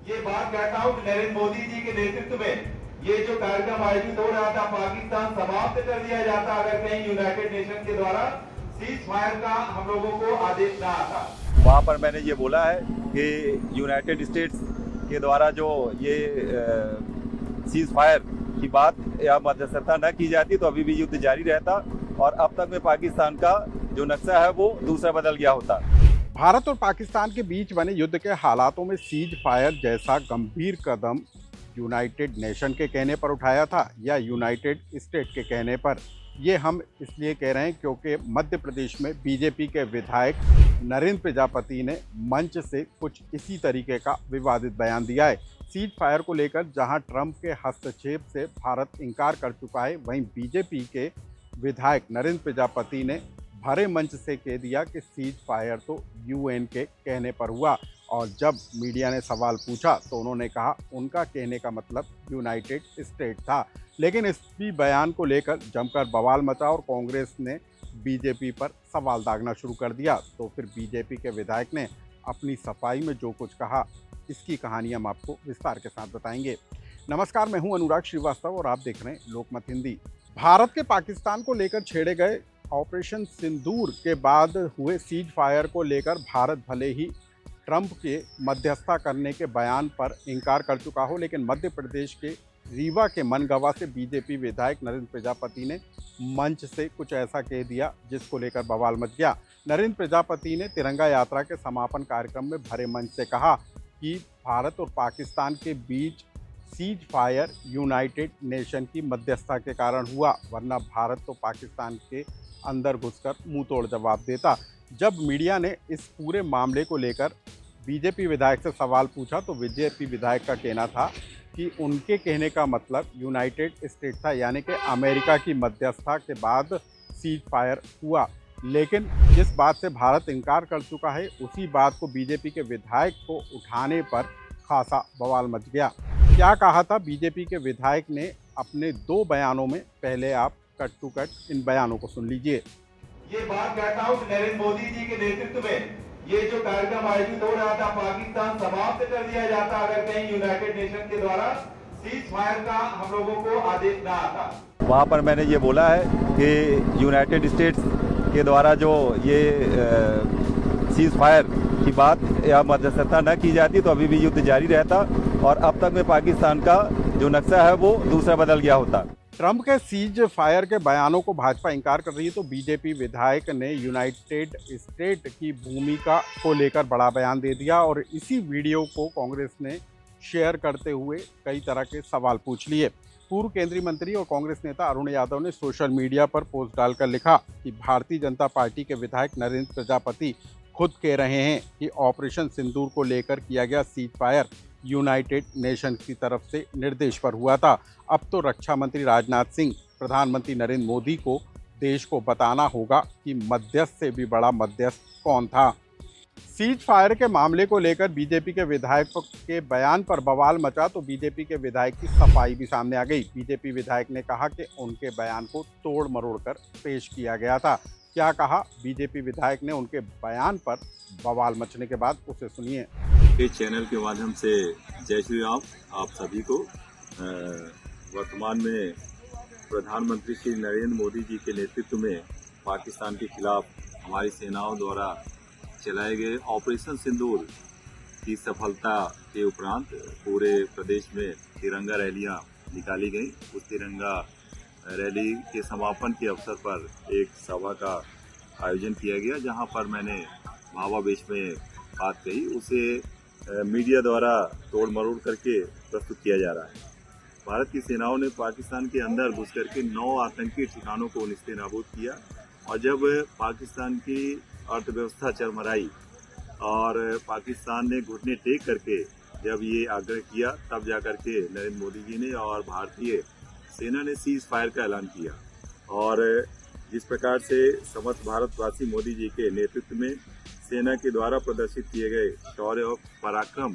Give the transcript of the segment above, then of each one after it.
ये बात कहता हूँ कि नरेंद्र मोदी जी के नेतृत्व में ये जो कार्यक्रम आयोजित हो रहा था पाकिस्तान समाप्त कर दिया जाता अगर कहीं यूनाइटेड नेशन के द्वारा सीज फायर का हम लोगों को आदेश ना आता। वहाँ पर मैंने ये बोला है कि यूनाइटेड स्टेट्स के द्वारा जो ये सीज फायर की बात या मध्यस्थता न की जाती तो अभी भी युद्ध जारी रहता और अब तक में पाकिस्तान का जो नक्शा है वो दूसरा बदल गया होता। भारत और पाकिस्तान के बीच बने युद्ध के हालातों में सीज फायर जैसा गंभीर कदम यूनाइटेड नेशन के कहने पर उठाया था या यूनाइटेड स्टेट के कहने पर, ये हम इसलिए कह रहे हैं क्योंकि मध्य प्रदेश में बीजेपी के विधायक नरेंद्र प्रजापति ने मंच से कुछ इसी तरीके का विवादित बयान दिया है। सीज फायर को लेकर जहां ट्रंप के हस्तक्षेप से भारत इनकार कर चुका है, वहीं बीजेपी के विधायक नरेंद्र प्रजापति ने भरे मंच से कह दिया कि सीज फायर तो यूएन के कहने पर हुआ। और जब मीडिया ने सवाल पूछा तो उन्होंने कहा उनका कहने का मतलब यूनाइटेड स्टेट था। लेकिन इस भी बयान को लेकर जमकर बवाल मचा और कांग्रेस ने बीजेपी पर सवाल दागना शुरू कर दिया। तो फिर बीजेपी के विधायक ने अपनी सफाई में जो कुछ कहा, इसकी कहानी हम आपको विस्तार के साथ बताएंगे। नमस्कार, मैं हूं अनुराग श्रीवास्तव और आप देख रहे हैं लोकमत हिंदी। भारत के पाकिस्तान को लेकर छेड़े गए ऑपरेशन सिंदूर के बाद हुए सीज फायर को लेकर भारत भले ही ट्रंप के मध्यस्थता करने के बयान पर इनकार कर चुका हो, लेकिन मध्य प्रदेश के रीवा के मनगवा से बीजेपी विधायक नरेंद्र प्रजापति ने मंच से कुछ ऐसा कह दिया जिसको लेकर बवाल मच गया। नरेंद्र प्रजापति ने तिरंगा यात्रा के समापन कार्यक्रम में भरे मंच से कहा कि भारत और पाकिस्तान के बीच सीज फायर यूनाइटेड नेशन की मध्यस्थता के कारण हुआ, वरना भारत तो पाकिस्तान के अंदर घुसकर मुंह तोड़ जवाब देता। जब मीडिया ने इस पूरे मामले को लेकर बीजेपी विधायक से सवाल पूछा तो बीजेपी विधायक का कहना था कि उनके कहने का मतलब यूनाइटेड स्टेट था, यानी कि अमेरिका की मध्यस्थता के बाद सीज फायर हुआ। लेकिन जिस बात से भारत इनकार कर चुका है, उसी बात को बीजेपी के विधायक को उठाने पर खासा बवाल मच गया। क्या कहा था बीजेपी के विधायक ने अपने दो बयानों में, पहले आप कट टू कट इन बयानों को सुन लीजिए। ये बात कहता हूँ कि नरेंद्र मोदी जी के नेतृत्व में ये जो कार्यक्रम आयोजित हो रहा था पाकिस्तान समाप्त कर दिया जाता अगर कहीं यूनाइटेड नेशन के द्वारा सीज फायर का हम लोगों को आदेश ना आता। वहाँ पर मैंने ये बोला है कि यूनाइटेड स्टेट्स के द्वारा जो ये सीज फायर की बात या मध्यस्थता न की जाती तो अभी भी युद्ध जारी रहता और अब तक में पाकिस्तान का जो नक्शा है वो दूसरा बदल गया होता। ट्रंप के सीज फायर के बयानों को भाजपा इंकार कर रही है तो बीजेपी विधायक ने यूनाइटेड स्टेट की भूमिका को लेकर बड़ा बयान दे दिया और इसी वीडियो को कांग्रेस ने शेयर करते हुए कई तरह के सवाल पूछ लिए। पूर्व केंद्रीय मंत्री और कांग्रेस नेता अरुण यादव ने सोशल मीडिया पर पोस्ट डालकर लिखा कि भारतीय जनता पार्टी के विधायक नरेंद्र प्रजापति खुद कह रहे हैं कि ऑपरेशन सिंदूर को लेकर किया गया सीज फायर यूनाइटेड नेशन की तरफ से निर्देश पर हुआ था। अब तो रक्षा मंत्री राजनाथ सिंह, प्रधानमंत्री नरेंद्र मोदी को देश को बताना होगा कि मध्यस्थ से भी बड़ा मध्यस्थ कौन था। सीज फायर के मामले को लेकर बीजेपी के विधायक के बयान पर बवाल मचा तो बीजेपी के विधायक की सफाई भी सामने आ गई। बीजेपी विधायक ने कहा कि उनके बयान को तोड़ मरोड़ कर पेश किया गया था। क्या कहा बीजेपी विधायक ने उनके बयान पर बवाल मचने के बाद, उसे सुनिए। इस चैनल के माध्यम से जय श्री राम आप सभी को। वर्तमान में प्रधानमंत्री श्री नरेंद्र मोदी जी के नेतृत्व में पाकिस्तान के खिलाफ हमारी सेनाओं द्वारा चलाए गए ऑपरेशन सिंदूर की सफलता के उपरांत पूरे प्रदेश में तिरंगा रैलियां निकाली गई। उस तिरंगा रैली के समापन के अवसर पर एक सभा का आयोजन किया गया, जहां पर मैंने भावावेश में बात कही, उसे मीडिया द्वारा तोड़ मरोड़ करके प्रस्तुत किया जा रहा है। भारत की सेनाओं ने पाकिस्तान के अंदर घुस करके 9 आतंकी ठिकानों को निस्तेनाबूद किया और जब पाकिस्तान की अर्थव्यवस्था चरमराई और पाकिस्तान ने घुटने टेक करके जब ये आग्रह किया, तब जाकर के नरेंद्र मोदी जी ने और भारतीय सेना ने सीज फायर का ऐलान किया। और जिस प्रकार से समस्त भारतवासी मोदी जी के नेतृत्व में सेना के द्वारा प्रदर्शित किए गए शौर्य और पराक्रम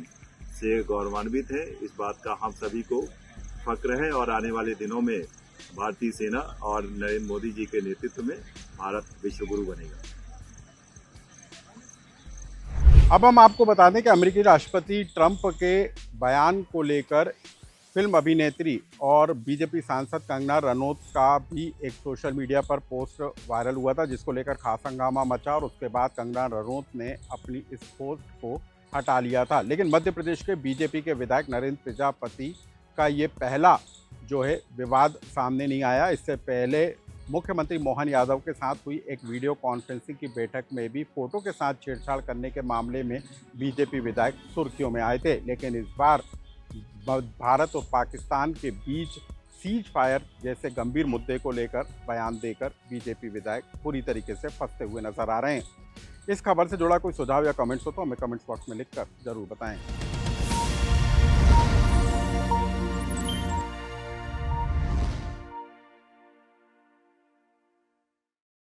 से गौरवान्वित है, इस बात का हम सभी को फक्र है और आने वाले दिनों में भारतीय सेना और नरेंद्र मोदी जी के नेतृत्व में भारत विश्व गुरु बनेगा। अब हम आपको बता दें कि अमेरिकी राष्ट्रपति ट्रंप के बयान को लेकर फिल्म अभिनेत्री और बीजेपी सांसद कंगना रनौत का भी एक सोशल मीडिया पर पोस्ट वायरल हुआ था, जिसको लेकर खास हंगामा मचा और उसके बाद कंगना रनौत ने अपनी इस पोस्ट को हटा लिया था। लेकिन मध्य प्रदेश के बीजेपी के विधायक नरेंद्र प्रजापति का ये पहला जो है विवाद सामने नहीं आया। इससे पहले मुख्यमंत्री मोहन यादव के साथ हुई एक वीडियो कॉन्फ्रेंसिंग की बैठक में भी फोटो के साथ छेड़छाड़ करने के मामले में बीजेपी विधायक सुर्खियों में आए थे। लेकिन इस बार भारत और पाकिस्तान के बीच सीज फायर जैसे गंभीर मुद्दे को लेकर बयान देकर बीजेपी विधायक पूरी तरीके से फंसते हुए नजर आ रहे हैं। इस खबर से जुड़ा कोई सुझाव या कमेंट्स हो तो हमें कमेंट्स बॉक्स में लिखकर जरूर बताएं।